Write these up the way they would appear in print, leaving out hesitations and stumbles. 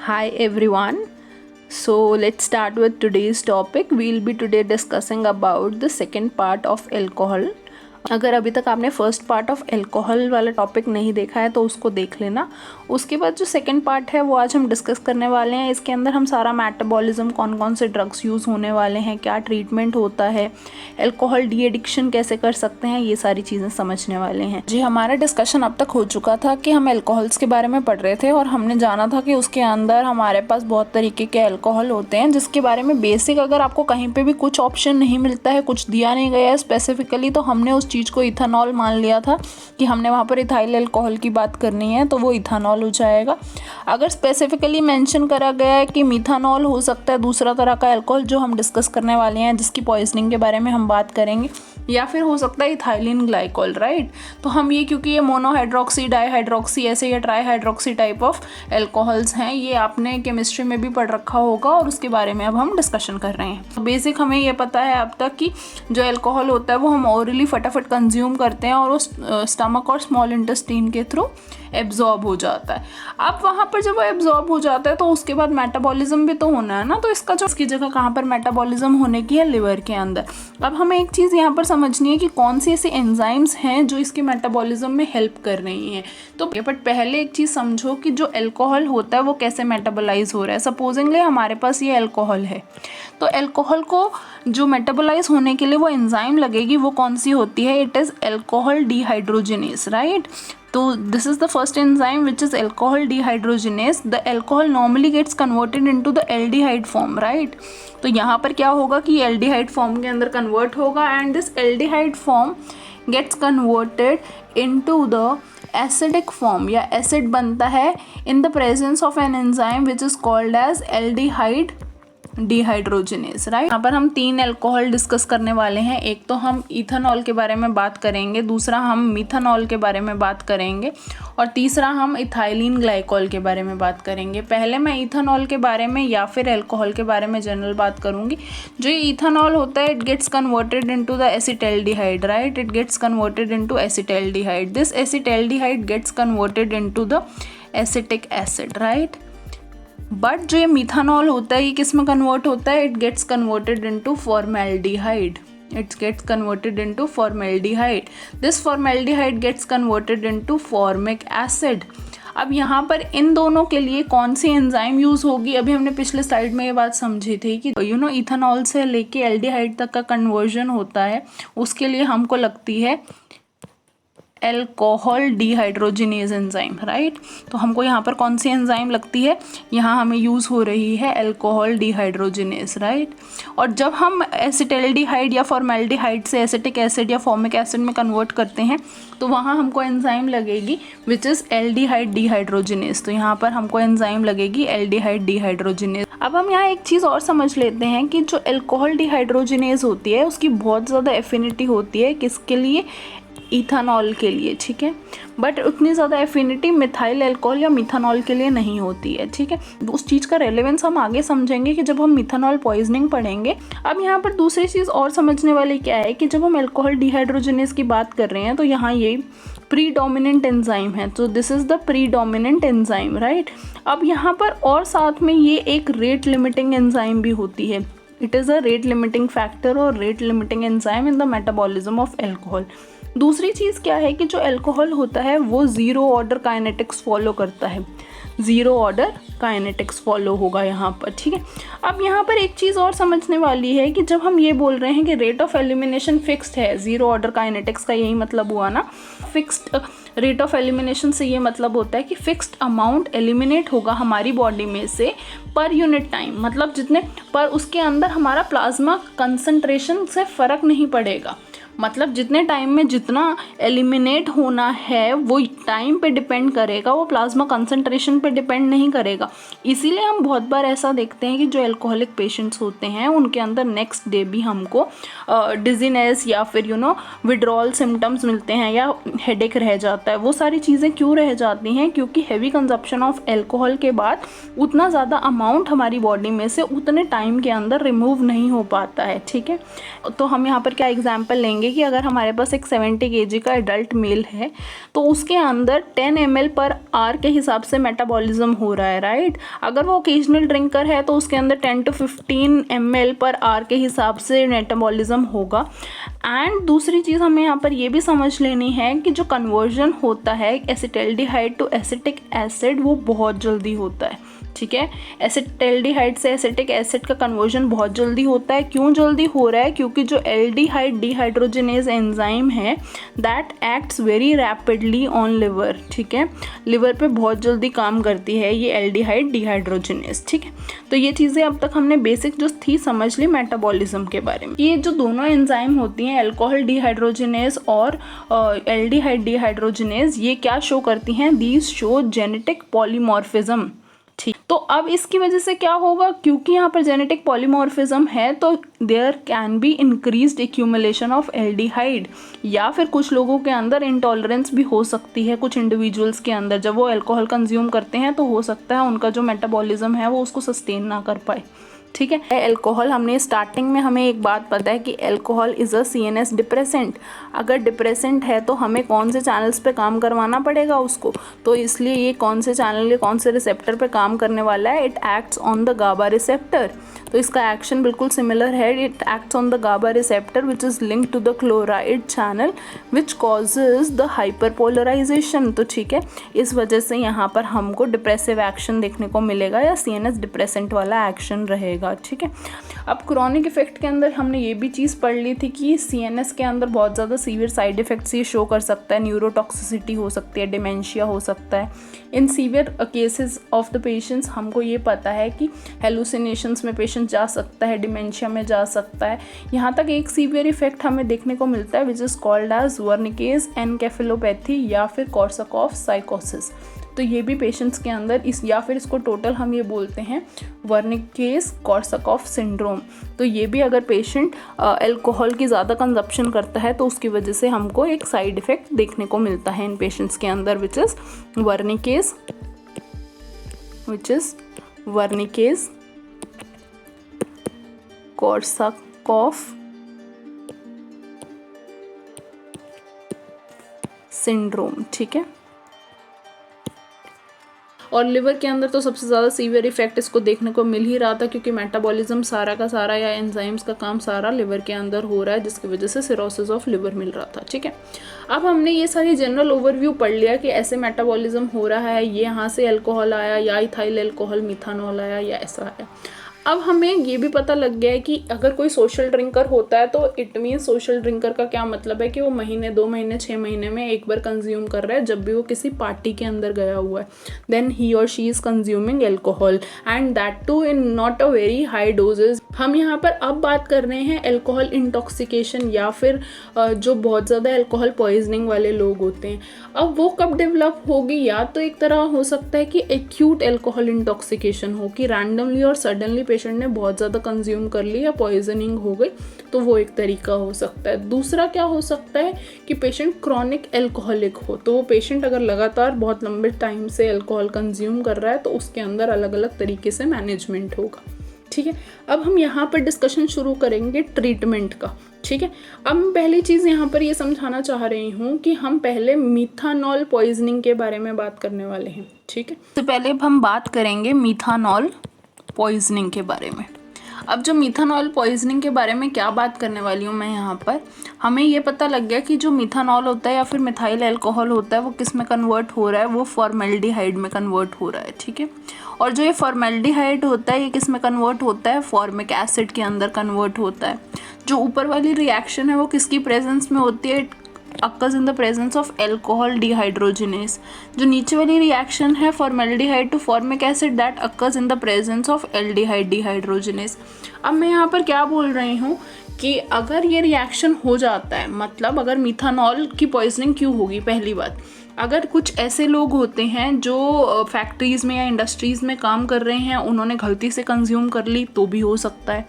Hi everyone. So let's start with today's topic. We'll be today discussing about the second part of alcohol. अगर अभी तक आपने first part of alcohol वाला topic नहीं देखा है तो उसको देख लेना। उसके बाद जो सेकंड पार्ट है वो आज हम डिस्कस करने वाले हैं। इसके अंदर हम सारा मेटाबॉलिज्म, कौन कौन से ड्रग्स यूज़ होने वाले हैं, क्या ट्रीटमेंट होता है, अल्कोहल डी एडिक्शन कैसे कर सकते हैं, ये सारी चीज़ें समझने वाले हैं। जी, हमारा डिस्कशन अब तक हो चुका था कि हम अल्कोहल्स के बारे में पढ़ रहे थे और हमने जाना था कि उसके अंदर हमारे पास बहुत तरीके के अल्कोहल होते हैं, जिसके बारे में बेसिक अगर आपको कहीं पर भी कुछ ऑप्शन नहीं मिलता है, कुछ दिया नहीं गया है स्पेसिफिकली, तो हमने उस चीज़ को इथेनॉल मान लिया था कि हमने वहाँ पर इथाइल अल्कोहल की बात करनी है तो वो इथेनॉल हो जाएगा। अगर स्पेसिफिकली मेंशन करा गया है कि मीथानॉल हो सकता है दूसरा तरह का अल्कोहल जो हम डिस्कस करने वाले हैं, जिसकी पॉइजनिंग के बारे में हम बात करेंगे, या फिर हो सकता है इथाइलिन ग्लाइकोल, राइट। तो हम ये, क्योंकि ये मोनोहाइड्रोक्सी, डाईहाइड्रोक्सी ऐसे या ट्राईहाइड्रोक्सी टाइप ऑफ अल्कोहल्स हैं, ये आपने केमिस्ट्री में भी पढ़ रखा होगा और उसके बारे में अब हम डिस्कशन कर रहे हैं। तो बेसिक हमें ये पता है अब तक कि जो अल्कोहल होता है वो हम ओरली फटाफट कंज्यूम करते हैं और वो स्टमक और स्मॉल इंटेस्टाइन के थ्रू एब्जॉर्ब हो जाता है। अब वहाँ पर जब वो एब्जॉर्ब हो जाता है तो उसके बाद मेटाबॉलिज्म भी तो होना है ना, तो इसकी जगह कहाँ पर मेटाबॉलिज्म होने की है, लिवर के अंदर। अब हमें एक चीज़ यहाँ पर समझनी है कि कौन सी ऐसी एंजाइम्स हैं जो इसके मेटाबॉलिज्म में हेल्प कर रही हैं। तो बट पहले एक चीज़ समझो कि जो अल्कोहल होता है वो कैसे मेटाबोलाइज हो रहा है। सपोजिंगली हमारे पास ये अल्कोहल है, तो अल्कोहल को जो मेटाबोलाइज होने के लिए वो एंजाइम लगेगी, वो कौन सी होती है? It is alcohol dehydrogenase, right. तो this is the first enzyme which is alcohol dehydrogenase. The alcohol normally gets converted into the aldehyde form, right? तो यहाँ पर क्या होगा कि aldehyde form के अंदर convert होगा and this aldehyde form gets converted into the acidic form, या acid बनता है in the presence of an enzyme which is called as aldehyde dehydrogenase, right. यहाँ पर हम 3 अल्कोहल डिस्कस करने वाले हैं। एक तो हम इथेनॉल के बारे में बात करेंगे, दूसरा हम मीथानॉल के बारे में बात करेंगे और तीसरा हम इथाइलिन ग्लाइकोल के बारे में बात करेंगे। पहले मैं इथेनॉल के बारे में या फिर अल्कोहल के बारे में जनरल बात करूँगी। जो ये इथेनॉल होता है, it gets converted into the acetaldehyde, right. It gets converted into acetaldehyde. This acetaldehyde gets converted into the acetic acid, right. But जो ये मीथानॉल होता है ये किस में कन्वर्ट होता है? It gets converted into formaldehyde. It gets converted into formaldehyde. This formaldehyde gets converted into formic acid. अब यहाँ पर इन दोनों के लिए कौन सी एंजाइम यूज़ होगी? अभी हमने पिछले स्लाइड में ये बात समझी थी कि इथेनॉल से लेके एल्डिहाइड तक का कन्वर्जन होता है, उसके लिए हमको लगती है अल्कोहल डिहाइड्रोजिनेज एंजाइम, राइट। तो हमको यहाँ पर कौन सी एंजाइम लगती है? यहाँ हमें यूज़ हो रही है अल्कोहल डिहाइड्रोजिनेज, राइट। और जब हम एसिटाल्डिहाइड या फॉर्मेल्डिहाइड से एसिटिक एसिड या फॉर्मिक एसिड में कन्वर्ट करते हैं तो वहाँ हमको एंजाइम लगेगी विच इज़ एल्डिहाइड डिहाइड्रोजिनेज। तो यहाँ पर हमको एंजाइम लगेगी एल्डिहाइड डिहाइड्रोजिनेज। अब हम यहाँ एक चीज़ और समझ लेते हैं कि जो अल्कोहल डिहाइड्रोजिनेज होती है उसकी बहुत ज़्यादा एफिनिटी होती है, किसके लिए? इथेनॉल के लिए, ठीक है। बट उतनी ज़्यादा एफिनिटी मिथाइल अल्कोहल या मिथानॉल के लिए नहीं होती है, ठीक है। उस चीज़ का रेलेवेंस हम आगे समझेंगे कि जब हम मिथानॉल पॉइजनिंग पढ़ेंगे। अब यहाँ पर दूसरी चीज़ और समझने वाली क्या है कि जब हम अल्कोहल डिहाइड्रोजिनेज की बात कर रहे हैं तो यहाँ ये प्रीडोमिनेंट एंजाइम है, तो this is the predominant enzyme, right. अब यहाँ पर और साथ में ये एक रेट लिमिटिंग एंजाइम भी होती है। It is a rate limiting factor और rate limiting enzyme in the metabolism of alcohol. दूसरी चीज़ क्या है कि जो अल्कोहल होता है वो ज़ीरो ऑर्डर काइनेटिक्स फॉलो करता है। ज़ीरो ऑर्डर काइनेटिक्स फॉलो होगा यहाँ पर, ठीक है। अब यहाँ पर एक चीज़ और समझने वाली है कि जब हम ये बोल रहे हैं कि रेट ऑफ एलिमिनेशन फिक्स्ड है, ज़ीरो ऑर्डर काइनेटिक्स का यही मतलब हुआ ना। फिक्स्ड रेट ऑफ एलिमिनेशन से ये मतलब होता है कि फिक्स्ड अमाउंट एलिमिनेट होगा हमारी बॉडी में से पर यूनिट टाइम, मतलब जितने पर उसके अंदर हमारा प्लाज्मा कंसंट्रेशन से फ़र्क नहीं पड़ेगा। मतलब जितने टाइम में जितना एलिमिनेट होना है वो टाइम पे डिपेंड करेगा, वो प्लाज्मा कंसंट्रेशन पे डिपेंड नहीं करेगा। इसीलिए हम बहुत बार ऐसा देखते हैं कि जो अल्कोहलिक पेशेंट्स होते हैं उनके अंदर नेक्स्ट डे भी हमको डिजीनेस या फिर विड्रॉल सिम्टम्स मिलते हैं या हेडेक रह जाता है। वो सारी चीज़ें क्यों रह जाती हैं? क्योंकि हैवी कंजप्शन ऑफ अल्कोहल के बाद उतना ज़्यादा अमाउंट हमारी बॉडी में से उतने टाइम के अंदर रिमूव नहीं हो पाता है, ठीक है। तो हम यहाँ पर क्या एग्जाम्पल लेंगे लीजिए कि अगर हमारे पास एक 70 kg का एडल्ट मेल है तो उसके अंदर 10 ml पर आवर के हिसाब से मेटाबॉलिज्म हो रहा है, राइट। अगर वो ओकेजनल ड्रिंकर है तो उसके अंदर 10 to 15 ml पर आवर के हिसाब से मेटाबॉलिज्म होगा। एंड दूसरी चीज़ हमें यहाँ पर ये भी समझ लेनी है कि जो कन्वर्जन होता है एसिटाल्डिहाइड टू एसिटिक एसिड वो बहुत जल्दी होता है, ठीक है। एसिटाल्डिहाइड से एसिटिक एसिड का कन्वर्जन बहुत जल्दी होता है। क्यों जल्दी हो रहा है? क्योंकि जो एल्डिहाइड डिहाइड्रोजिनेज एंजाइम है that acts very rapidly on liver, ठीक है। लिवर पे बहुत जल्दी काम करती है ये एल्डिहाइड डिहाइड्रोजिनेज, ठीक है। तो ये चीज़ें अब तक हमने बेसिक जो थी समझ ली मेटाबॉलिज्म के बारे में। ये जो दोनों एंजाइम होती हैं अल्कोहल डिहाइड्रोजिनेज और एल्डिहाइड डिहाइड्रोजिनेज, ये क्या शो करती हैं? दीज शो जेनेटिक पॉलीमॉर्फिज्म, ठीक। तो अब इसकी वजह से क्या होगा? क्योंकि यहाँ पर जेनेटिक पॉलीमॉर्फिज्म है तो there can be increased accumulation of aldehyde, या फिर कुछ लोगों के अंदर इंटॉलरेंस भी हो सकती है। कुछ इंडिविजुअल्स के अंदर जब वो अल्कोहल कंज्यूम करते हैं तो हो सकता है उनका जो मेटाबॉलिज्म है वो उसको सस्टेन ना कर पाए, ठीक है। अल्कोहल, हमने स्टार्टिंग में हमें एक बात पता है कि alcohol is a CNS depressant. अगर डिप्रेसेंट है तो हमें कौन से चैनल्स पे काम करवाना पड़ेगा उसको, तो इसलिए ये कौन से चैनल, कौन से रिसेप्टर पे काम करने वाला है? It acts on the GABA receptor. तो इसका एक्शन बिल्कुल सिमिलर है। It acts on the GABA receptor which is link to the chloride channel which causes the hyperpolarization. तो ठीक है, इस वजह से यहाँ पर हमको डिप्रेसिव एक्शन देखने को मिलेगा या CNS डिप्रेसेंट वाला एक्शन रहेगा, ठीक है। अब क्रॉनिक इफेक्ट के अंदर हमने ये भी चीज़ पढ़ ली थी कि CNS के अंदर बहुत ज़्यादा सीवियर साइड इफेक्ट्स ये शो कर सकता है। न्यूरोटॉक्सिसिटी हो सकती है, डिमेंशिया हो सकता है। In severe cases of the patients हमको ये पता है कि हेलुसिनेशंस में पेशेंट जा सकता है, डिमेंशिया में जा सकता है। यहाँ तक एक सीवियर इफेक्ट हमें देखने को मिलता है which is called as Wernicke's encephalopathy या फिर कोर्साकॉफ साइकोसिस। तो ये भी पेशेंट्स के अंदर इस, या फिर इसको टोटल हम ये बोलते हैं वर्निकेज कोर्साकॉफ सिंड्रोम। तो ये भी अगर पेशेंट अल्कोहल की ज़्यादा कंजप्शन करता है तो उसकी वजह से हमको एक साइड इफ़ेक्ट देखने को मिलता है इन पेशेंट्स के अंदर विच इज़ वर्निकेज कोर्साकॉफ सिंड्रोम, ठीक है। और लिवर के अंदर तो सबसे ज़्यादा सीवियर इफेक्ट इसको देखने को मिल ही रहा था क्योंकि मेटाबॉलिज्म सारा का सारा या एंजाइम्स का काम सारा लिवर के अंदर हो रहा है, जिसकी वजह से सिरोसिस ऑफ लिवर मिल रहा था, ठीक है। अब हमने ये सारी जनरल ओवरव्यू पढ़ लिया कि ऐसे मेटाबॉलिज्म हो रहा है, ये यहाँ से अल्कोहल आया या इथाइल अल्कोहल मिथानॉल आया या ऐसा आया। अब हमें ये भी पता लग गया है कि अगर कोई सोशल ड्रिंकर होता है तो इट मीन सोशल ड्रिंकर का क्या मतलब है कि वो महीने 2 महीने 6 महीने में एक बार कंज्यूम कर रहा है जब भी वो किसी पार्टी के अंदर गया हुआ है, देन ही और she is consuming alcohol and that too in not a very high doses. हम यहाँ पर अब बात कर रहे हैं एल्कोहल इंटॉक्सिकेशन या फिर जो बहुत ज़्यादा एल्कोहल पॉइजनिंग वाले लोग होते हैं। अब वो कब डेवलप होगी? या तो एक तरह हो सकता है कि एक्यूट एल्कोहल इंटॉक्सिकेशन हो कि रैंडमली और सडनली पेशेंट ने बहुत ज़्यादा कंज्यूम कर ली या पॉइजनिंग हो गई, तो वो एक तरीका हो सकता है। दूसरा क्या हो सकता है कि पेशेंट क्रॉनिक एल्कोहलिक हो, तो वो पेशेंट अगर लगातार बहुत लंबे टाइम से अल्कोहल कंज्यूम कर रहा है तो उसके अंदर अलग अलग तरीके से मैनेजमेंट होगा, ठीक है। अब हम यहाँ पर डिस्कशन शुरू करेंगे ट्रीटमेंट का, ठीक है। अब मैं पहली चीज़ यहाँ पर ये समझाना चाह रही हूँ कि हम पहले मिथानॉल पॉइजनिंग के बारे में बात करने वाले हैं, ठीक है। तो पहले अब हम बात करेंगे मिथानॉल पॉइजनिंग के बारे में। अब जो मिथानॉल पॉइजनिंग के बारे में क्या बात करने वाली हूँ मैं यहाँ पर, हमें ये पता लग गया कि जो मिथानॉल होता है या फिर मिथाइल अल्कोहल होता है वो किस में कन्वर्ट हो रहा है? वो फॉर्मेल्डिहाइड में कन्वर्ट हो रहा है, ठीक है। और जो ये फॉर्मेल्डिहाइड होता है ये किस में कन्वर्ट होता है? फॉर्मिक एसिड के अंदर कन्वर्ट होता है। जो ऊपर वाली रिएक्शन है वो किसकी प्रेजेंस में होती है? occurs in the presence of alcohol dehydrogenase। जो नीचे वाली रिएक्शन है formaldehyde to formic acid that occurs in the presence of aldehyde dehydrogenase। अब मैं यहाँ पर क्या बोल रही हूँ कि अगर ये रिएक्शन हो जाता है, मतलब अगर मिथानॉल की पॉइजनिंग क्यों होगी? पहली बात, अगर कुछ ऐसे लोग होते हैं जो फैक्ट्रीज़ में या इंडस्ट्रीज़ में काम कर रहे हैं, उन्होंने गलती से कंज्यूम कर ली तो भी हो सकता है।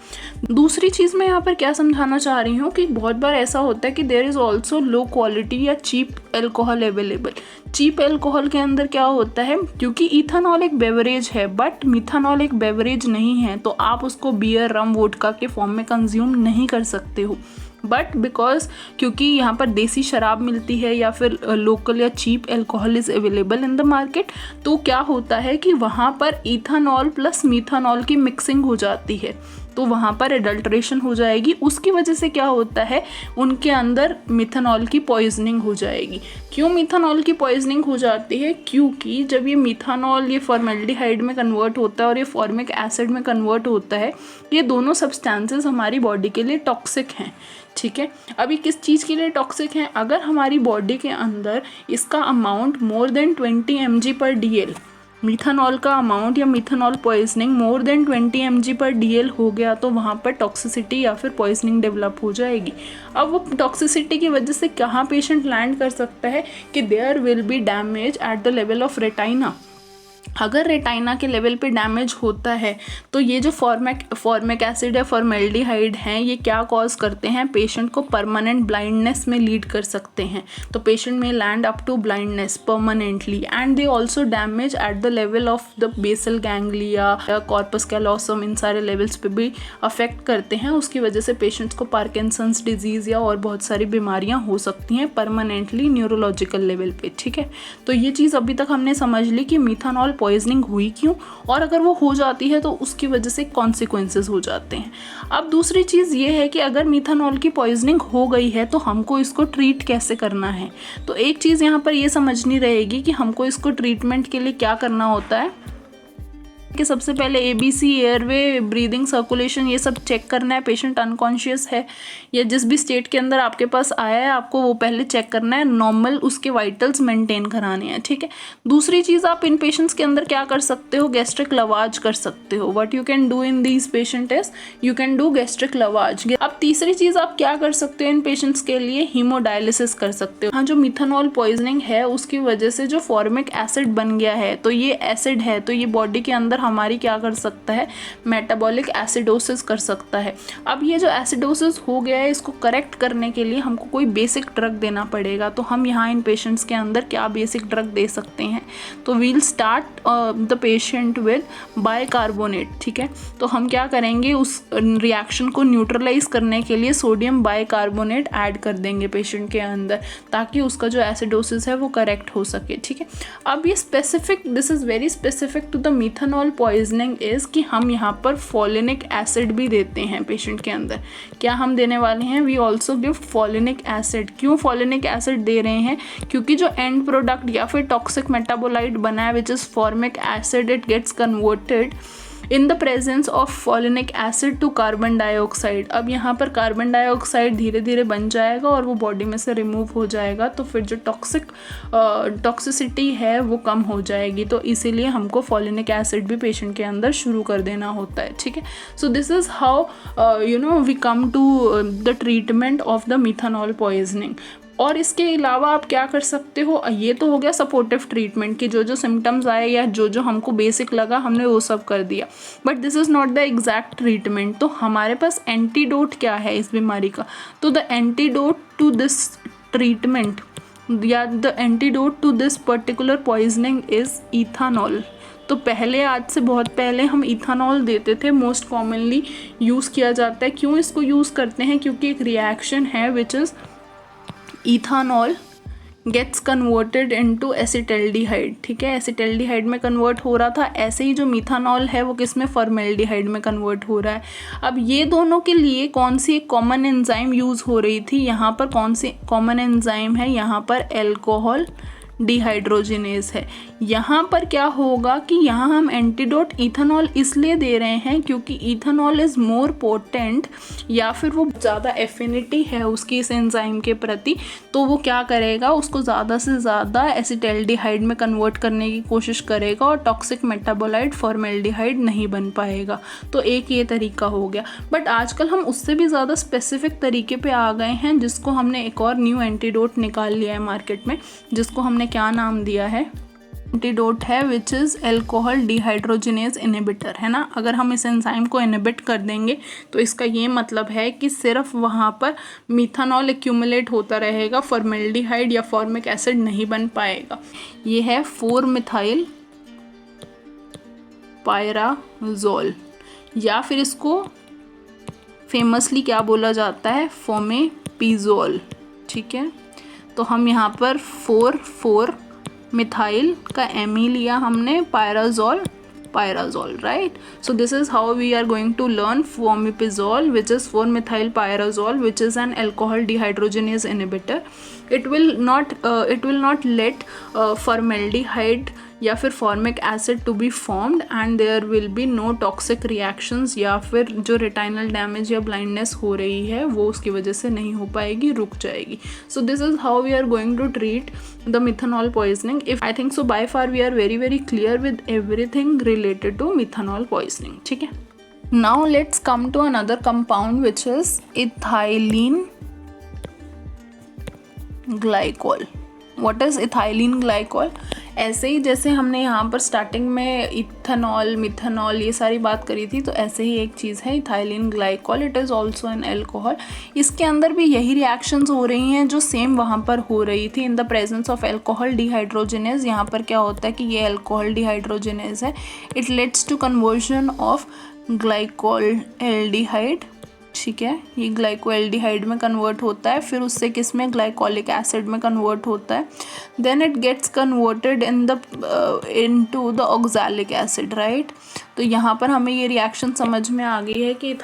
दूसरी चीज़ मैं यहाँ पर क्या समझाना चाह रही हूँ कि बहुत बार ऐसा होता है कि there is also low quality या cheap alcohol available. Cheap alcohol के अंदर क्या होता है, क्योंकि इथानॉल एक बेवरेज है बट मिथानॉल एक बेवरेज नहीं है, तो आप उसको बियर, रम, वोडका के फॉर्म में कंज्यूम नहीं कर सकते हो। बट बिकॉज क्योंकि यहाँ पर देसी शराब मिलती है या फिर लोकल या cheap alcohol is available in the market, तो क्या होता है कि वहाँ पर इथानॉल प्लस मीथानॉल की मिक्सिंग हो जाती है, तो वहाँ पर एडल्ट्रेशन हो जाएगी। उसकी वजह से क्या होता है, उनके अंदर मिथानॉल की पॉइजनिंग हो जाएगी। क्यों मिथानॉल की पॉइजनिंग हो जाती है? क्योंकि जब ये मिथानॉल ये फॉर्मेल्डिहाइड में कन्वर्ट होता है और ये फॉर्मिक एसिड में कन्वर्ट होता है, ये दोनों सब्सटेंसेस हमारी बॉडी के लिए टॉक्सिक हैं। ठीक है, अभी किस चीज़ के लिए टॉक्सिक हैं? अगर हमारी बॉडी के अंदर इसका amount more than 20 mg/dl, methanol का अमाउंट या methanol poisoning more than 20 mg/dl हो गया, तो वहाँ पर टॉक्सिसिटी या फिर पॉइजनिंग डेवलप हो जाएगी। अब वो टॉक्सिसिटी की वजह से कहाँ पेशेंट लैंड कर सकता है कि there will be damage at the level of retina. अगर रेटाइना के लेवल पे डैमेज होता है तो ये जो फॉर्मिक एसिड या फॉर्मेल्डिहाइड हैं, ये क्या कॉज करते हैं, पेशेंट को परमानेंट ब्लाइंडनेस में लीड कर सकते हैं। तो patient may land up to blindness permanently, and they also damage at the level of the basal ganglia, corpus callosum, इन सारे लेवल्स पे भी अफेक्ट करते हैं। उसकी वजह से पेशेंट्स को पार्किंसंस डिजीज़ या और बहुत सारी बीमारियाँ हो सकती हैं परमानेंटली न्यूरोलॉजिकल लेवल पे। ठीक है, तो ये चीज़ अभी तक हमने समझ ली कि मिथानॉल पॉइजनिंग हुई क्यों, और अगर वो हो जाती है तो उसकी वजह से कॉन्सिक्वेंसेस हो जाते हैं। अब दूसरी चीज़ ये है कि अगर मिथानॉल की पॉइजनिंग हो गई है तो हमको इसको ट्रीट कैसे करना है। तो एक चीज़ यहाँ पर ये समझनी रहेगी कि हमको इसको ट्रीटमेंट के लिए क्या करना होता है कि सबसे पहले ABC, एयरवे, ब्रीदिंग, सर्कुलेशन, ये सब चेक करना है। पेशेंट अनकॉन्शियस है या जिस भी स्टेट के अंदर आपके पास आया है, आपको वो पहले चेक करना है, नॉर्मल उसके वाइटल्स मेंटेन कराने हैं। ठीक है, दूसरी चीज़ आप इन पेशेंट्स के अंदर क्या कर सकते हो, गैस्ट्रिक लवाज कर सकते हो। What you can do in these patient is you can do gastric lavage. अब तीसरी चीज़ आप क्या कर सकते हो इन पेशेंट्स के लिए, हीमोडायलिसिस कर सकते हो। हाँ, जो मिथानॉल पॉइजनिंग है उसकी वजह से जो फॉर्मिक एसिड बन गया है, तो ये एसिड है, तो ये बॉडी के अंदर हमारी क्या कर सकता है, मेटाबॉलिक एसिडोसिस कर सकता है। अब ये जो एसिडोसिस हो गया है, इसको करेक्ट करने के लिए हमको कोई बेसिक ड्रग देना पड़ेगा। तो हम यहाँ इन पेशेंट्स के अंदर क्या बेसिक ड्रग दे सकते हैं, तो we'll start the patient with bicarbonate. ठीक है, तो हम क्या करेंगे, उस रिएक्शन को न्यूट्रलाइज करने के लिए सोडियम बाइकार्बोनेट ऐड कर देंगे पेशेंट के अंदर, ताकि उसका जो एसिडोसिस है वो करेक्ट हो सके। ठीक है, अब ये specific, this is very specific to the methanol poisoning is कि हम यहाँ पर फॉलिनिक एसिड भी देते हैं पेशेंट के अंदर। क्या हम देने वाले हैं, वी ऑल्सो गिव फॉलिनिक एसिड। क्यों फॉलिनिक एसिड दे रहे हैं, क्योंकि जो एंड प्रोडक्ट या फिर टॉक्सिक मेटाबोलाइट बना है which is formic acid, it gets converted in the presence of folinic acid to carbon dioxide. अब यहाँ पर कार्बन डाइऑक्साइड धीरे धीरे बन जाएगा और वो बॉडी में से रिमूव हो जाएगा, तो फिर जो टॉक्सिसिटी है वो कम हो जाएगी। तो इसीलिए हमको फॉलिनिक एसिड भी पेशेंट के अंदर शुरू कर देना होता है। ठीक है, so this is how we come to the treatment of the methanol poisoning. और इसके अलावा आप क्या कर सकते हो, ये तो हो गया सपोर्टिव ट्रीटमेंट कि जो जो सिम्टम्स आए या जो जो हमको बेसिक लगा हमने वो सब कर दिया, but this is not the exact treatment. तो हमारे पास एंटीडोट क्या है इस बीमारी का, तो the antidote to this treatment या the antidote to this particular poisoning is ethanol. तो पहले, आज से बहुत पहले हम इथानॉल देते थे, मोस्ट कॉमनली यूज़ किया जाता है। क्यों इसको यूज़ करते हैं, क्योंकि एक रिएक्शन है which is ethanol gets converted into acetaldehyde. ठीक है, एसिटल्डिहाइड में कन्वर्ट हो रहा था, ऐसे ही जो मिथानॉल है वो किस में, फॉर्मेल्डिहाइड में कन्वर्ट हो रहा है। अब ये दोनों के लिए कौन सी एक कॉमन एंजाइम यूज़ हो रही थी, यहाँ पर कौन सी कॉमन एंजाइम है, यहाँ पर एल्कोहल डिहाइड्रोजिनेज है। यहाँ पर क्या होगा कि यहाँ हम एंटीडोट इथानॉल इसलिए दे रहे हैं क्योंकि इथानॉल इज़ मोर पोटेंट, या फिर वो ज़्यादा एफिनिटी है उसकी इस एंजाइम के प्रति, तो वो क्या करेगा, उसको ज़्यादा से ज़्यादा एसिटल्डिहाइड में कन्वर्ट करने की कोशिश करेगा और टॉक्सिक मेटाबोलाइट फॉर्मेल्डिहाइड नहीं बन पाएगा। तो एक ये तरीका हो गया, बट आजकल हम उससे भी ज़्यादा स्पेसिफिक तरीके पे आ गए हैं, जिसको हमने एक और न्यू एंटीडोट निकाल लिया है मार्केट में, जिसको हमने क्या नाम दिया है, एंटीडोट है which is alcohol dehydrogenase inhibitor, है ना। अगर हम इस एंजाइम को इनहिबिट कर देंगे तो इसका ये मतलब है कि सिर्फ वहाँ पर मिथानॉल एक्यूमुलेट होता रहेगा, फॉर्मेल्डिहाइड या फॉर्मिक एसिड नहीं बन पाएगा। ये है 4-मिथाइल पायराजोल, या फिर इसको फेमसली क्या बोला जाता है, फोमेपिजोल, ठीक है। तो हम यहाँ पर 4 मिथाइल का एमी लिया हमने, pyrazole, right? So this is how we are going to learn fomepizole, which is 4-methyl pyrazole, which is an alcohol dehydrogenase inhibitor. It will not let formaldehyde या फिर formic acid to be formed and there will be no toxic reactions, या फिर जो retinal damage या blindness हो रही है वो उसकी वजह से नहीं हो पाएगी, रुक जाएगी. So this is how we are going to treat the methanol poisoning. If I think so, by far we are very clear with everything related to methanol poisoning. ठीक है. Now let's come to another compound which is ethylene glycol. What is ethylene glycol? ऐसे ही जैसे हमने यहाँ पर starting में ethanol, methanol ये सारी बात करी थी, तो ऐसे ही एक चीज़ है ethylene glycol. It is also an alcohol. इसके अंदर भी यही रिएक्शंस हो रही हैं जो सेम वहाँ पर हो रही थी in the presence of alcohol dehydrogenase. यहाँ पर क्या होता है कि ये एल्कोहल डिहाइड्रोजिनेज है. It leads to conversion of glycol aldehyde, ठीक है. ये ग्लाइकोएल्डिहाइड में कन्वर्ट होता है, फिर उससे किस में, ग्लाइकोलिक एसिड में कन्वर्ट होता है. Then it gets converted into the oxalic acid, right. तो यहाँ पर हमें ये रिएक्शन समझ में आ गई है कि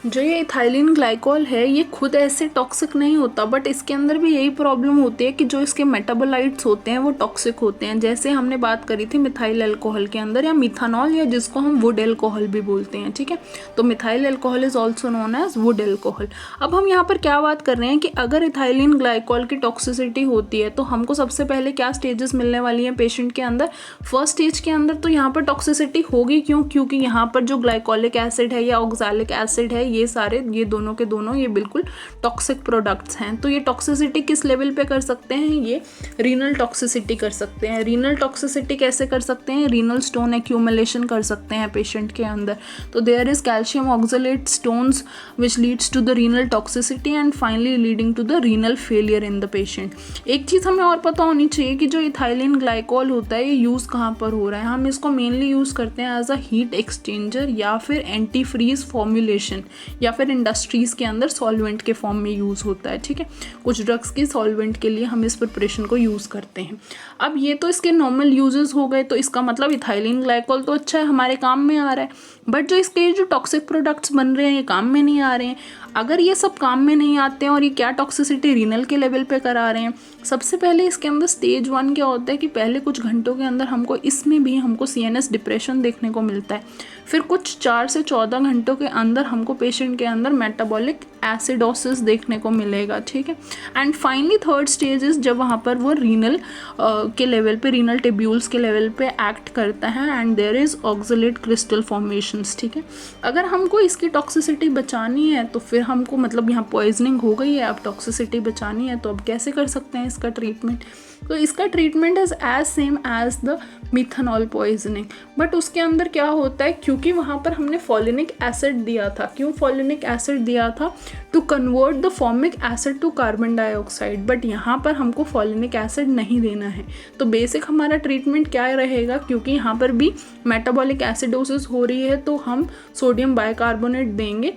जो ये इथाइलिन ग्लाइकॉल है ये खुद ऐसे टॉक्सिक नहीं होता, बट इसके अंदर भी यही प्रॉब्लम होती है कि जो इसके मेटाबोलाइट्स होते हैं वो टॉक्सिक होते हैं. जैसे हमने बात करी थी मिथाइल अल्कोहल के अंदर, या मिथानॉल, या जिसको हम वुड अल्कोहल भी बोलते हैं, ठीक है. तो methyl alcohol is also known as wood alcohol. अब हम यहाँ पर क्या बात कर रहे हैं कि अगर इथाइलिन ग्लाइकॉल की टॉक्सिसिटी होती है तो हमको सबसे पहले क्या स्टेजेस मिलने वाली हैं पेशेंट के अंदर. फर्स्ट स्टेज के अंदर तो यहाँ पर टॉक्सिसिटी होगी. क्यों? क्योंकि यहाँ पर जो ग्लाइकोलिक एसिड है या ऑक्सैलिक एसिड है, ये सारे, ये दोनों के दोनों ये बिल्कुल टॉक्सिक प्रोडक्ट्स हैं. तो ये टॉक्सिसिटी किस लेवल पे कर सकते हैं, ये रीनल टॉक्सिसिटी कर सकते हैं. रीनल टॉक्सिसिटी कैसे कर सकते हैं, रीनल स्टोन एक्यूमुलेशन कर सकते हैं पेशेंट के अंदर. तो there is calcium oxalate stones which leads to the renal toxicity and finally leading to the renal failure in the patient. एक चीज़ हमें और पता होनी चाहिए कि जो इथाइलिन ग्लाइकॉल होता है ये यूज़ कहाँ पर हो रहा है. हम इसको मेनली यूज़ करते हैं एज अ हीट एक्सचेंजर या फिर एंटी फ्रीज फॉर्मुलेशन, या फिर इंडस्ट्रीज़ के अंदर सॉल्वेंट के फॉर्म में यूज़ होता है, ठीक है. कुछ ड्रग्स की सॉल्वेंट के लिए हम इस प्रिपरेशन को यूज़ करते हैं. अब ये तो इसके नॉर्मल यूजेस हो गए, तो इसका मतलब इथाइलिन ग्लाइकॉल तो अच्छा है, हमारे काम में आ रहा है, बट जो इसके जो टॉक्सिक प्रोडक्ट्स बन रहे हैं ये काम में नहीं आ रहे हैं. अगर ये सब काम में नहीं आते हैं और ये क्या टॉक्सिसिटी रीनल के लेवल पे करा रहे हैं, सबसे पहले इसके अंदर स्टेज 1 क्या होता है कि पहले कुछ घंटों के अंदर इसमें भी हमको CNS डिप्रेशन देखने को मिलता है. फिर कुछ 4 से 14 घंटों के अंदर हमको पेशेंट के अंदर मेटाबॉलिक एसिडोसिस देखने को मिलेगा, ठीक है. And finally third stage is जब वहाँ पर वो रीनल के लेवल पे, रीनल टिब्यूल्स के लेवल पे एक्ट करता है and there is oxalate crystal formations, ठीक है. अगर हमको इसकी टॉक्सिसिटी बचानी है तो फिर हमको, मतलब यहाँ पॉइजनिंग हो गई है, अब टॉक्सिसिटी बचानी है, तो अब कैसे कर सकते हैं इसका ट्रीटमेंट. तो इसका treatment is as same as the methanol poisoning, but उसके अंदर क्या होता है, क्योंकि वहाँ पर हमने फॉलिनिक एसिड दिया था. क्यों फॉलिनिक एसिड दिया था? To convert the formic acid to carbon dioxide, but यहाँ पर हमको फॉलिनिक एसिड नहीं देना है. तो बेसिक हमारा ट्रीटमेंट क्या रहेगा, क्योंकि यहाँ पर भी मेटाबॉलिक एसिडोसिस हो रही है, तो हम सोडियम बाइकार्बोनेट देंगे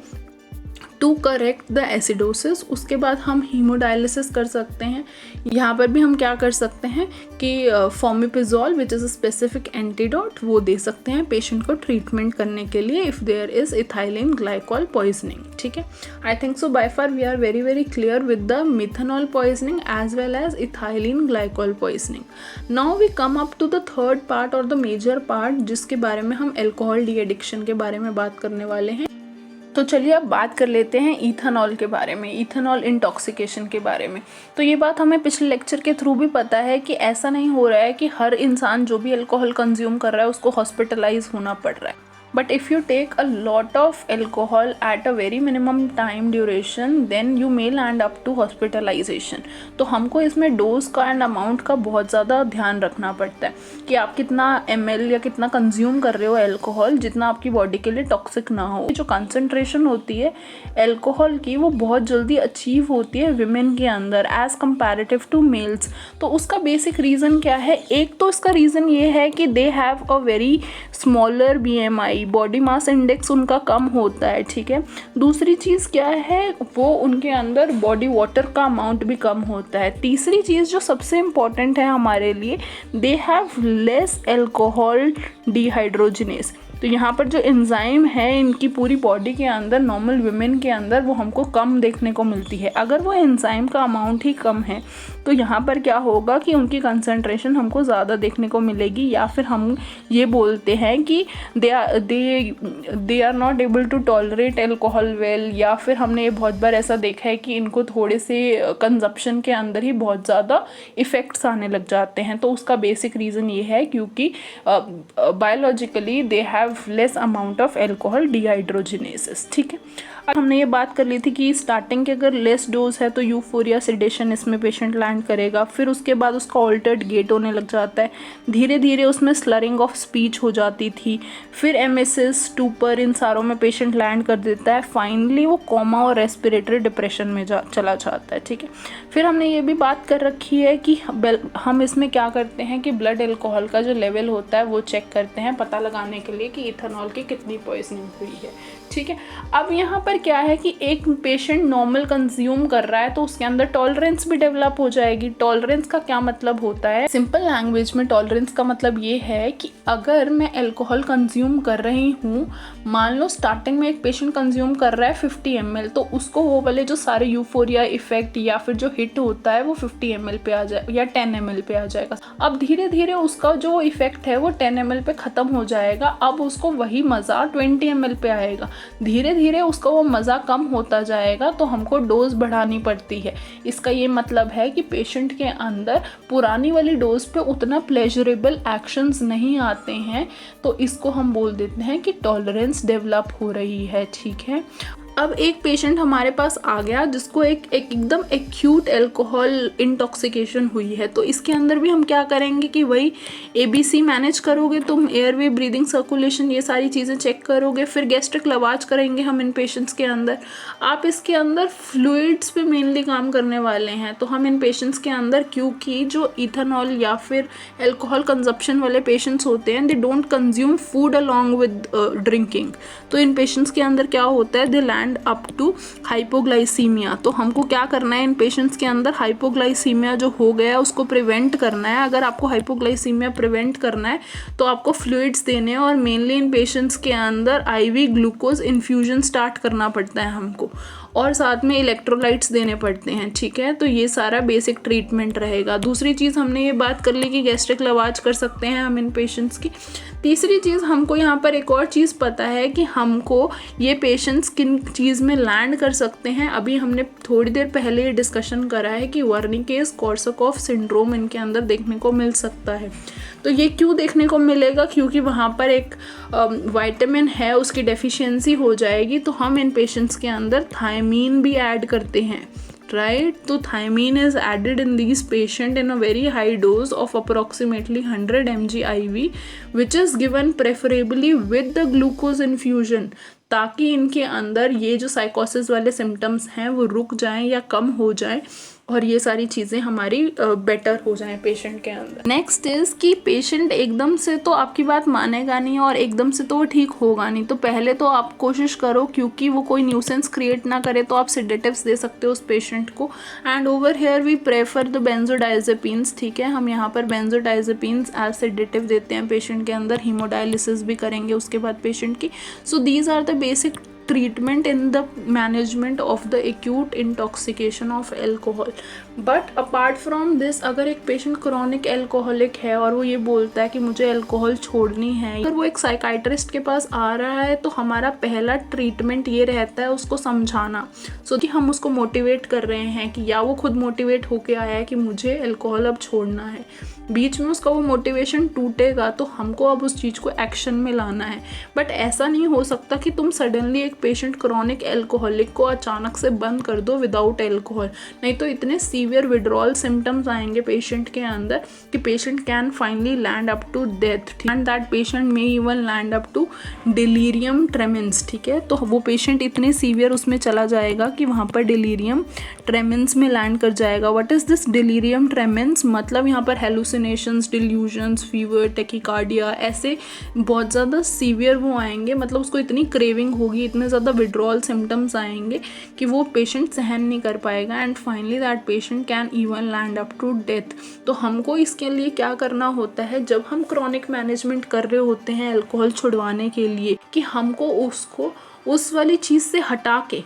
टू करेक्ट द एसिडोसिस. उसके बाद हम हीमोडायलिसिस कर सकते हैं. यहाँ पर भी हम क्या कर सकते हैं कि fomepizole which is a specific antidote वो दे सकते हैं पेशेंट को ट्रीटमेंट करने के लिए if there is ethylene glycol poisoning, ठीक है. I think so by far we are very clear with the methanol poisoning as well as ethylene glycol poisoning. Now we come up to the third part और the major part, जिसके बारे में हम alcohol de addiction के बारे में बात करने वाले हैं. तो चलिए अब बात कर लेते हैं इथेनॉल के बारे में, इथेनॉल इंटॉक्सिकेशन के बारे में. तो ये बात हमें पिछले लेक्चर के थ्रू भी पता है कि ऐसा नहीं हो रहा है कि हर इंसान जो भी अल्कोहल कंज्यूम कर रहा है उसको हॉस्पिटलाइज होना पड़ रहा है. But if you take a lot of alcohol at a very minimum time duration, then you may land up to hospitalization. तो हमको इसमें डोज का एंड अमाउंट का बहुत ज़्यादा ध्यान रखना पड़ता है कि आप कितना ml या कितना कंज्यूम कर रहे हो अल्कोहल, जितना आपकी बॉडी के लिए टॉक्सिक ना हो. जो कंसंट्रेशन होती है अल्कोहल की वो बहुत जल्दी अचीव होती है विमेन के अंदर एज कंपैरेटिव टू मेल्स. तो उसका बेसिक रीज़न क्या है? एक तो इसका रीज़न ये है कि they have a very smaller BMI, high, body mass index उनका कम होता है, ठीक है। दूसरी चीज़ क्या है, वो उनके अंदर बॉडी वाटर का अमाउंट भी कम होता है। तीसरी चीज़ जो सबसे इम्पॉर्टेंट है हमारे लिए, दे हैव लेस एल्कोहल डिहाइड्रोजिनेस। तो यहाँ पर जो एंजाइम है इनकी पूरी बॉडी के अंदर, नॉर्मल वुमेन के अंदर, वो हमको कम देखने को मिलती है। अगर वो एंजाइम का अमाउंट ही कम है तो यहाँ पर क्या होगा कि उनकी कंसंट्रेशन हमको ज़्यादा देखने को मिलेगी, या फिर हम ये बोलते हैं कि they are not able to tolerate alcohol well, या फिर हमने ये बहुत बार ऐसा देखा है कि इनको थोड़े से कंजप्शन के अंदर ही बहुत ज़्यादा इफ़ेक्ट्स आने लग जाते हैं। तो उसका बेसिक रीज़न ये है क्योंकि biologically they have less amount of alcohol dehydrogenases, ठीक है। अब हमने ये बात कर ली थी कि स्टार्टिंग के अगर लेस डोज है तो यूफोरिया, सेडेशन इसमें पेशेंट लैंड करेगा, फिर उसके बाद उसका ऑल्टर्ड गेट होने लग जाता है, धीरे धीरे उसमें स्लरिंग ऑफ स्पीच हो जाती थी, फिर एमएसएस, स्टूपर, इन सारों में पेशेंट लैंड कर देता है। फाइनली वो कोमा और रेस्पिरेटरी डिप्रेशन में चला जाता है, ठीक है। फिर हमने ये भी बात कर रखी है कि हम इसमें क्या करते हैं कि ब्लड एल्कोहल का जो लेवल होता है वो चेक करते हैं पता लगाने के लिए कि इथेनॉल की कितनी पॉइजनिंग हुई है, ठीक है। अब यहाँ पर क्या है कि एक पेशेंट नॉर्मल कंज्यूम कर रहा है तो उसके अंदर टॉलरेंस भी डेवलप हो जाएगी। टॉलरेंस का क्या मतलब होता है, सिंपल लैंग्वेज में टॉलरेंस का मतलब ये है कि अगर मैं अल्कोहल कंज्यूम कर रही हूँ, मान लो स्टार्टिंग में एक पेशेंट कंज्यूम कर रहा है 50 ml, तो उसको वो वाले जो सारे यूफोरिया इफेक्ट या फिर जो हिट होता है वो 50 ml पे आ जाए या 10 ml पे आ जाएगा। अब धीरे धीरे उसका जो इफेक्ट है वो 10 ml पे ख़त्म हो जाएगा, अब उसको वही मज़ा 20 ml पे आएगा। धीरे धीरे उसका वो मज़ा कम होता जाएगा तो हमको डोज बढ़ानी पड़ती है। इसका ये मतलब है कि पेशेंट के अंदर पुरानी वाली डोज पे उतना प्लेजरेबल एक्शंस नहीं आते हैं, तो इसको हम बोल देते हैं कि टॉलरेंस डेवलप हो रही है, ठीक है। अब एक पेशेंट हमारे पास आ गया जिसको एकदम एक्यूट एल्कोहल इंटॉक्सिकेशन हुई है, तो इसके अंदर भी हम क्या करेंगे कि वही ABC मैनेज करोगे तुम, एयरवे, ब्रीदिंग, सर्कुलेशन, ये सारी चीज़ें चेक करोगे, फिर गैस्ट्रिक लवाज करेंगे हम इन पेशेंट्स के अंदर। आप इसके अंदर फ्लूइड्स पे मेनली काम करने वाले हैं, तो हम इन पेशेंट्स के अंदर, क्योंकि जो इथेनॉल या फिर एल्कोहल कंजप्शन वाले पेशेंट्स होते हैं, they don't consume food along with drinking, तो इन पेशेंट्स के अंदर क्या होता है, दे लैंड अप टू हाइपोग्लाइसीमिया। तो हमको क्या करना है, इन पेशेंट्स के अंदर हाइपोग्लाइसीमिया जो हो गया है उसको प्रिवेंट करना है। अगर आपको हाइपोग्लाइसीमिया प्रिवेंट करना है तो आपको फ्लूइड्स देने हैं, और मेनली इन पेशेंट्स के अंदर IV ग्लूकोज इन्फ्यूजन स्टार्ट करना पड़ता है हमको, और साथ में इलेक्ट्रोलाइट्स देने पड़ते हैं, ठीक है। तो ये सारा बेसिक ट्रीटमेंट रहेगा। दूसरी चीज़ हमने ये बात कर ली कि गैस्ट्रिक लवाज कर सकते हैं हम इन पेशेंट्स की। तीसरी चीज़, हमको यहाँ पर एक और चीज़ पता है कि हमको ये पेशेंट्स किन चीज़ में लैंड कर सकते हैं। अभी हमने थोड़ी देर पहले ये डिस्कशन करा है कि वर्निकेस कोर्सकॉफ सिंड्रोम इनके अंदर देखने को मिल सकता है। तो ये क्यों देखने को मिलेगा, क्योंकि वहाँ पर एक विटामिन है, उसकी डेफिशिएंसी हो जाएगी, तो हम इन पेशेंट्स के अंदर थायमीन भी ऐड करते हैं, राइट। तो thiamine is added in these patient in a very high dose of approximately 100 mg IV, which is given preferably with the glucose infusion, ताकि इनके अंदर ये जो साइकोसिस वाले सिम्टम्स हैं वो रुक जाएं या कम हो जाएं, और ये सारी चीज़ें हमारी बेटर हो जाएं पेशेंट के अंदर। नेक्स्ट इज़ कि पेशेंट एकदम से तो आपकी बात मानेगा नहीं और एकदम से तो वो ठीक होगा नहीं, तो पहले तो आप कोशिश करो, क्योंकि वो कोई न्यूसेंस क्रिएट ना करे, तो आप सेडेटिव्स दे सकते हो उस पेशेंट को। And over here we prefer the benzodiazepines, ठीक है। हम यहाँ पर बेंजोडाइजेपिन्स एज सेडेटिव देते हैं पेशेंट के अंदर, हीमोडायलिसिस भी करेंगे उसके बाद पेशेंट की। So these are the basic treatment in the management of the acute intoxication of alcohol. But apart from this, अगर एक पेशेंट क्रोनिक एल्कोहलिक है और वो ये बोलता है कि मुझे अल्कोहल छोड़नी है, अगर वो एक साइकाइट्रिस्ट के पास आ रहा है, तो हमारा पहला ट्रीटमेंट ये रहता है उसको समझाना, कि हम उसको मोटिवेट कर रहे हैं कि या वो खुद मोटिवेट होके आया है कि मुझे अल्कोहल अब छोड़ना है। बीच में उसका वो मोटिवेशन टूटेगा तो हमको अब उस चीज़ को एक्शन में लाना है। बट ऐसा नहीं हो सकता कि तुम सडनली एक पेशेंट क्रॉनिक एल्कोहलिक को अचानक से बंद कर दो विदाउट एल्कोहल, नहीं तो इतने सीवियर विड्रॉल सिम्टम्स आएंगे पेशेंट के अंदर कि patient can finally land up to death and that patient may even land up to delirium tremens. ठीक है, तो वो पेशेंट इतने सीवियर उसमें चला जाएगा कि वहाँ पर डिलीरियम ट्रेमेंस में लैंड कर जाएगा। What is this delirium ट्रेमेंस? मतलब यहाँ पर हेलुसिनेशंस, डिल्यूजन्स, फीवर, टेकिकार्डिया, ऐसे बहुत ज़्यादा सीवियर वो आएंगे। मतलब उसको इतनी क्रेविंग होगी, इतने ज़्यादा विड्रॉल सिम्टम्स आएंगे कि वो पेशेंट सहन नहीं कर पाएगा and finally that patient can even land up to death. तो हमको इसके लिए क्या करना होता है, जब हम क्रॉनिक मैनेजमेंट कर रहे होते हैं अल्कोहल छुड़वाने के लिए, कि हमको उसको उस वाली चीज़ से हटा के,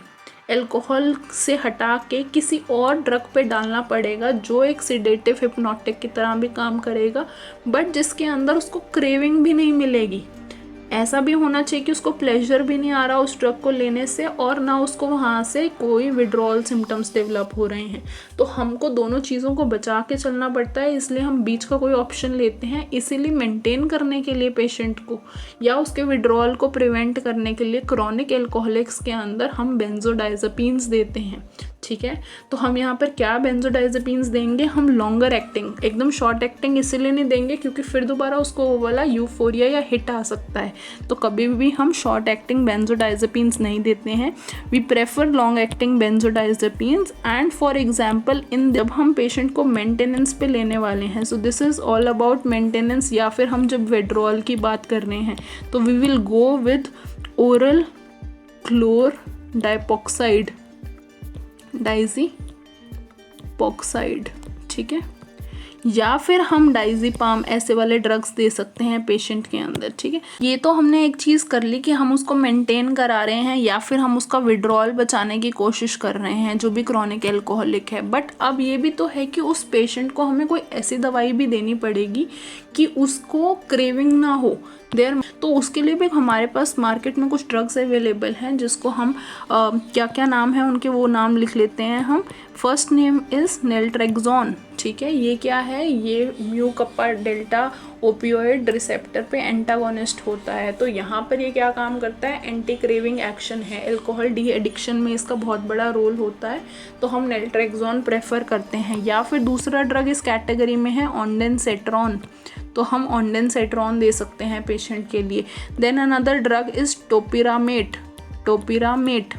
अल्कोहल से हटा के किसी और ड्रग पे डालना पड़ेगा जो एक सिडेटिव हिप्नोटिक की तरह भी काम करेगा, बट जिसके अंदर उसको क्रेविंग भी नहीं मिलेगी। ऐसा भी होना चाहिए कि उसको प्लेजर भी नहीं आ रहा उस ड्रग को लेने से और ना उसको वहाँ से कोई विड्रॉल सिम्टम्स डेवलप हो रहे हैं। तो हमको दोनों चीज़ों को बचा के चलना पड़ता है, इसलिए हम बीच का कोई ऑप्शन लेते हैं। इसीलिए मेंटेन करने के लिए पेशेंट को या उसके विड्रॉल को प्रिवेंट करने के लिए क्रॉनिक एल्कोहलिक्स के अंदर हम बेंजोडाइज़ेपिन्स देते हैं। ठीक है, तो हम यहाँ पर क्या बेंजोडाइज़ेपिन्स देंगे, हम लॉन्गर एक्टिंग, एकदम शॉर्ट एक्टिंग इसीलिए नहीं देंगे क्योंकि फिर दोबारा उसको वो वाला यूफोरिया या हिट आ सकता है। तो कभी भी हम शॉर्ट एक्टिंग बेंजोडाइज़ेपिन्स नहीं देते हैं। We prefer long acting benzodiazepines and for example जब हम पेशेंट को मेंटेनेंस पे लेने वाले हैं, so this is all about maintenance, या फिर हम जब विड्रॉल की बात कर रहे हैं तो we will go with oral chlordiazepoxide, diazepoxide. ठीक है, या फिर हम डाइज़ीपाम ऐसे वाले ड्रग्स दे सकते हैं पेशेंट के अंदर। ठीक है, ये तो हमने एक चीज़ कर ली कि हम उसको मेंटेन करा रहे हैं या फिर हम उसका विड्रॉल बचाने की कोशिश कर रहे हैं जो भी क्रॉनिक एल्कोहलिक है। बट अब ये भी तो है कि उस पेशेंट को हमें कोई ऐसी दवाई भी देनी पड़ेगी कि उसको क्रेविंग ना हो देर। तो उसके लिए भी हमारे पास मार्केट में कुछ ड्रग्स अवेलेबल हैं जिसको हम क्या क्या नाम है उनके, वो नाम लिख लेते हैं हम। First name is naltrexone. ठीक है, ये क्या है, ये mu kappa delta opioid receptor पे एंटागोनिस्ट होता है। तो यहाँ पर ये क्या काम करता है, एंटी क्रेविंग एक्शन है। अल्कोहल डी एडिक्शन में इसका बहुत बड़ा रोल होता है, तो हम नेल्ट्रेक्सोन प्रेफर करते हैं। या फिर दूसरा ड्रग इस कैटेगरी में है ऑन्डेनसेट्रॉन, तो हम ऑन्डेनसेट्रॉन दे सकते हैं पेशेंट के लिए। Then another drug is topiramate, topiramate.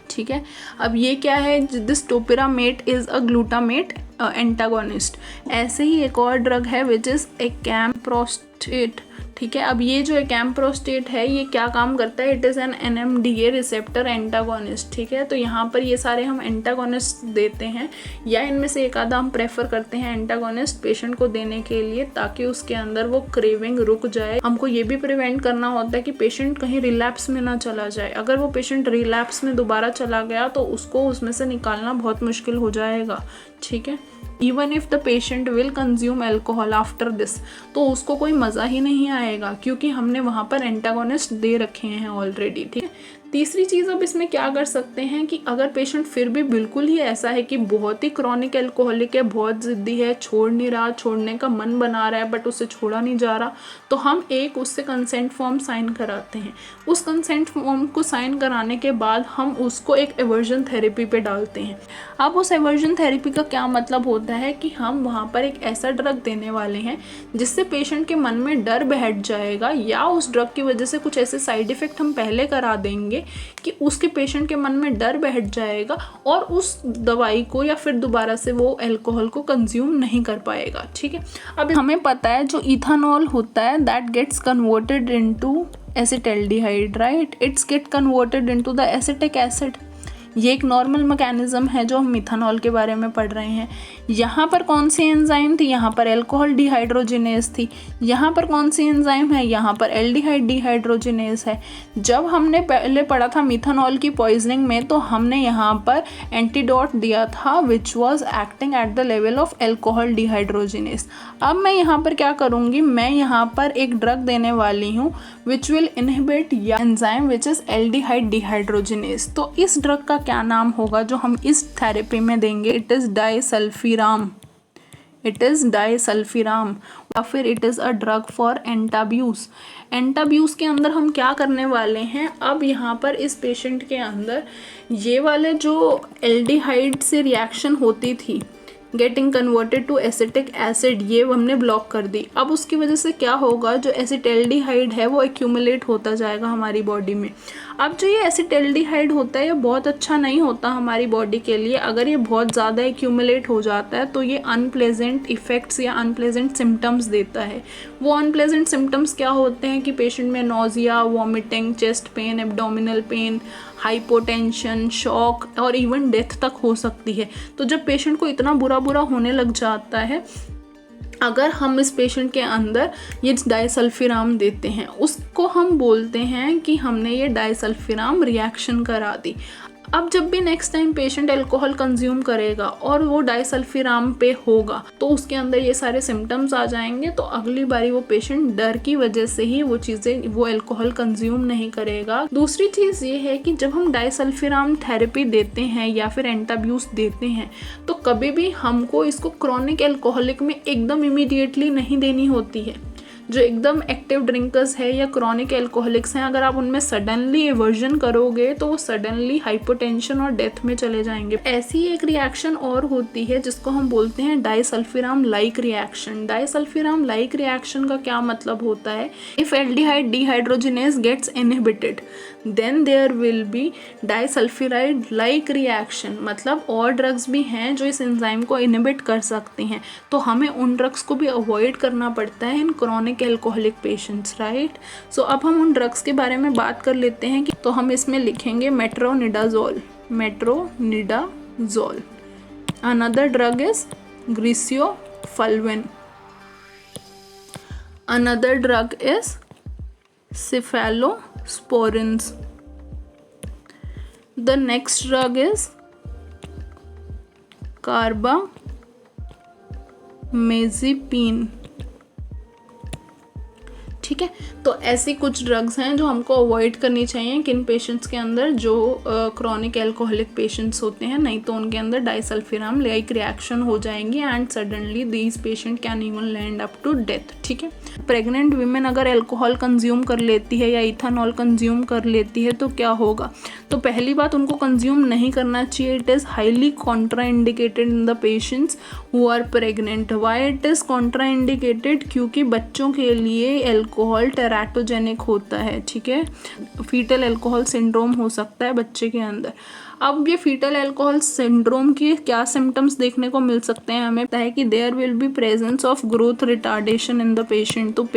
ठीक है, अब ये क्या है, this topiramate is a glutamate antagonist. ऐसे ही एक और ड्रग है विच इज़ एक्याम्प्रोस्टेट। ठीक है, अब ये जो एक्याम्प्रोस्टेट है ये क्या काम करता है, it is an NMDA receptor antagonist. ठीक है, तो यहाँ पर ये सारे हम एंटागोनिस्ट देते हैं या इनमें से एक आधा हम प्रेफर करते हैं एंटागोनिस्ट पेशेंट को देने के लिए, ताकि उसके अंदर वो क्रेविंग रुक जाए। हमको ये भी प्रिवेंट करना होता है कि पेशेंट कहीं रिलैप्स में ना चला जाए। अगर वो पेशेंट रिलैप्स में दोबारा चला गया तो उसको उसमें से निकालना बहुत मुश्किल हो जाएगा। ठीक है, even if the patient will consume alcohol after this, तो उसको कोई मज़ा ही नहीं आएगा क्योंकि हमने वहाँ पर एंटागोनिस्ट दे रखे हैं ऑलरेडी। ठीक है, तीसरी चीज़ अब इसमें क्या कर सकते हैं कि अगर पेशेंट फिर भी बिल्कुल ही ऐसा है कि बहुत ही क्रॉनिक एल्कोहलिक है, बहुत ज़िद्दी है, छोड़ नहीं रहा, छोड़ने का मन बना रहा है बट उससे छोड़ा नहीं जा रहा, तो हम एक उससे कंसेंट फॉर्म साइन कराते हैं। उस कंसेंट फॉर्म को साइन कराने के बाद हम उसको एक एवर्जन थेरेपी पे डालते हैं। अब उस एवर्जन थेरेपी का क्या मतलब होता है कि हम वहाँ पर एक ऐसा ड्रग देने वाले हैं जिससे पेशेंट के मन में डर बैठ जाएगा, या उस ड्रग की वजह से कुछ ऐसे साइड इफ़ेक्ट हम पहले करा देंगे कि उसके पेशेंट के मन में डर बैठ जाएगा और उस दवाई को या फिर दोबारा से वो अल्कोहल को कंज्यूम नहीं कर पाएगा। ठीक है, अब हमें पता है जो इथानॉल होता है that gets converted into acetaldehyde, right, it's get converted into the acetic acid. ये एक नॉर्मल मैकेनिज्म है जो हम मिथानॉल के बारे में पढ़ रहे हैं। यहाँ पर कौन सी एंजाइम थी, यहाँ पर अल्कोहल डिहाइड्रोजिनेज थी। यहाँ पर कौन सी एंजाइम है, यहाँ पर एल्डिहाइड डिहाइड्रोजिनेज है। जब हमने पहले पढ़ा था मिथानॉल की पॉइजनिंग में, तो हमने यहाँ पर एंटीडोट दिया था which was acting at the level of alcohol dehydrogenase. अब मैं यहाँ पर क्या करूँगी, मैं यहाँ पर एक ड्रग देने वाली हूँ विच विल इनहिबिट या enzyme which is aldehyde dehydrogenase. तो इस ड्रग का क्या नाम होगा जो हम इस थेरेपी में देंगे, it is disulfiram. It is disulfiram, या फिर it is a drug for Antabuse. Antabuse के अंदर हम क्या करने वाले हैं, अब यहाँ पर इस पेशेंट के अंदर ये वाले जो एल्डिहाइड से रिएक्शन होती थी getting converted to acetic acid, ये हमने ब्लॉक कर दी। अब उसकी वजह से क्या होगा, जो एसिटेल्डिहाइड है वो एक्यूमुलेट होता जाएगा हमारी बॉडी में। अब जो ये एसिटेल्डिहाइड होता है ये बहुत अच्छा नहीं होता हमारी बॉडी के लिए। अगर ये बहुत ज़्यादा एक्यूमुलेट हो जाता है तो ये अनप्लेजेंट इफ़ेक्ट्स या अनप्लेजेंट सिम्टम्स देता है। वो अनप्लेजेंट सिम्टम्स क्या होते हैं कि पेशेंट में nausea, vomiting, chest pain, abdominal pain, hypotension, shock और इवन डेथ तक हो सकती है। तो जब पेशेंट को इतना बुरा होने लग जाता है, अगर हम इस पेशेंट के अंदर ये डाइसल्फिराम देते हैं, उसको हम बोलते हैं कि हमने ये डाइसल्फिराम रिएक्शन करा दी। अब जब भी next time patient alcohol consume करेगा और वो डाइसल्फिराम पे होगा तो उसके अंदर ये सारे सिम्टम्स आ जाएंगे, तो अगली बारी वो पेशेंट डर की वजह से ही वो चीज़ें, वो अल्कोहल कंज्यूम नहीं करेगा। दूसरी चीज़ ये है कि जब हम डाइसल्फिराम थेरेपी देते हैं या फिर एंटाब्यूस देते हैं तो कभी भी हमको इसको क्रॉनिक अल्कोहलिक में एकदम इमीडिएटली नहीं देनी होती है। जो एकदम एक्टिव ड्रिंकर्स है या क्रॉनिक एल्कोहलिक्स हैं, अगर आप उनमें सडनली एवर्जन करोगे तो वो सडनली हाइपोटेंशन और डेथ में चले जाएंगे। ऐसी एक रिएक्शन और होती है जिसको हम बोलते हैं disulfiram like reaction. Disulfiram like reaction का क्या मतलब होता है, if aldehyde dehydrogenase gets inhibited then there will be disulfiride like reaction. मतलब और ड्रग्स भी हैं जो इस एंजाइम को इनहिबिट कर सकते हैं, तो हमें उन ड्रग्स को भी अवॉइड करना पड़ता है in chronic alcoholic patients, right. So अब हम उन ड्रग्स के बारे में बात कर लेते हैं कि तो हम इसमें लिखेंगे metronidazole, metronidazole. Another drug is griseofulvin, another drug is cephalosporins. The next drug is carbamazepine. ठीक है, तो ऐसी कुछ ड्रग्स हैं जो हमको अवॉइड करनी चाहिए किन पेशेंट्स के अंदर जो क्रॉनिक एल्कोहलिक पेशेंट्स होते हैं, नहीं तो उनके अंदर डाइसल्फिराम लाइक रिएक्शन हो जाएंगी and suddenly these patient can even land up to death. ठीक है, प्रेग्नेंट वीमेन अगर अल्कोहल कंज्यूम कर लेती है या इथानॉल कंज्यूम कर लेती है तो क्या होगा, तो पहली बात उनको कंज्यूम नहीं करना चाहिए। It is highly contraindicated in the patients who are pregnant. Why it is contraindicated, क्योंकि बच्चों के लिए अल्कोहल टेराटोजेनिक होता है। ठीक है, फीटल अल्कोहल सिंड्रोम हो सकता है बच्चे के अंदर। अब ये फीटल अल्कोहल सिंड्रोम की क्या सिम्टम्स देखने को मिल सकते हैं, हमें पता है कि there will be presence of growth retardation in the patient. तो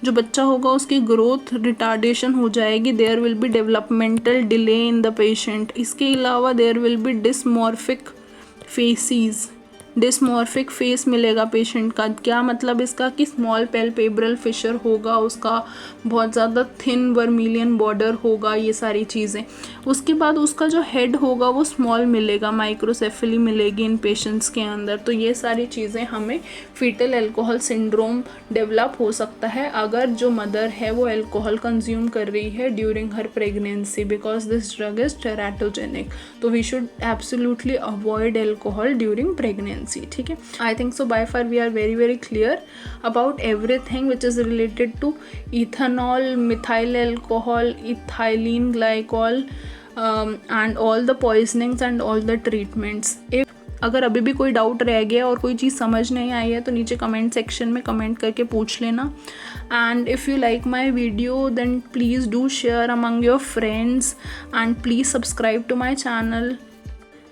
जो बच्चा होगा उसकी ग्रोथ रिटार्डेशन हो जाएगी। There will be developmental delay in the patient. इसके अलावा there will be dysmorphic facies, dysmorphic face मिलेगा पेशेंट का। क्या मतलब इसका कि स्मॉल पैल्पेब्रल फिशर होगा, उसका बहुत ज़्यादा थिन वर्मिलियन बॉर्डर होगा, ये सारी चीज़ें। उसके बाद उसका जो हेड होगा वो स्मॉल मिलेगा, माइक्रोसेफेली मिलेगी इन पेशेंट्स के अंदर। तो ये सारी चीज़ें हमें फीटल अल्कोहल सिंड्रोम डेवलप हो सकता है अगर जो मदर है वो अल्कोहल कंज्यूम कर रही है during her pregnancy, because this drug is teratogenic. तो we should absolutely avoid alcohol during pregnancy. ठीक है, I think so by far we are very clear about everything which is related to ethanol, methyl alcohol, ethylene glycol and all the poisonings and all the treatments. अगर अभी भी कोई doubt रह गया और कोई चीज़ समझ नहीं आई है तो नीचे कमेंट सेक्शन में कमेंट करके पूछ लेना। And if you like my video then please do share among your friends and please subscribe to my channel.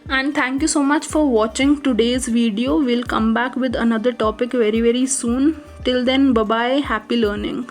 And thank you so much for watching today's video. We'll come back with another topic very soon. Till then, bye bye, happy learning.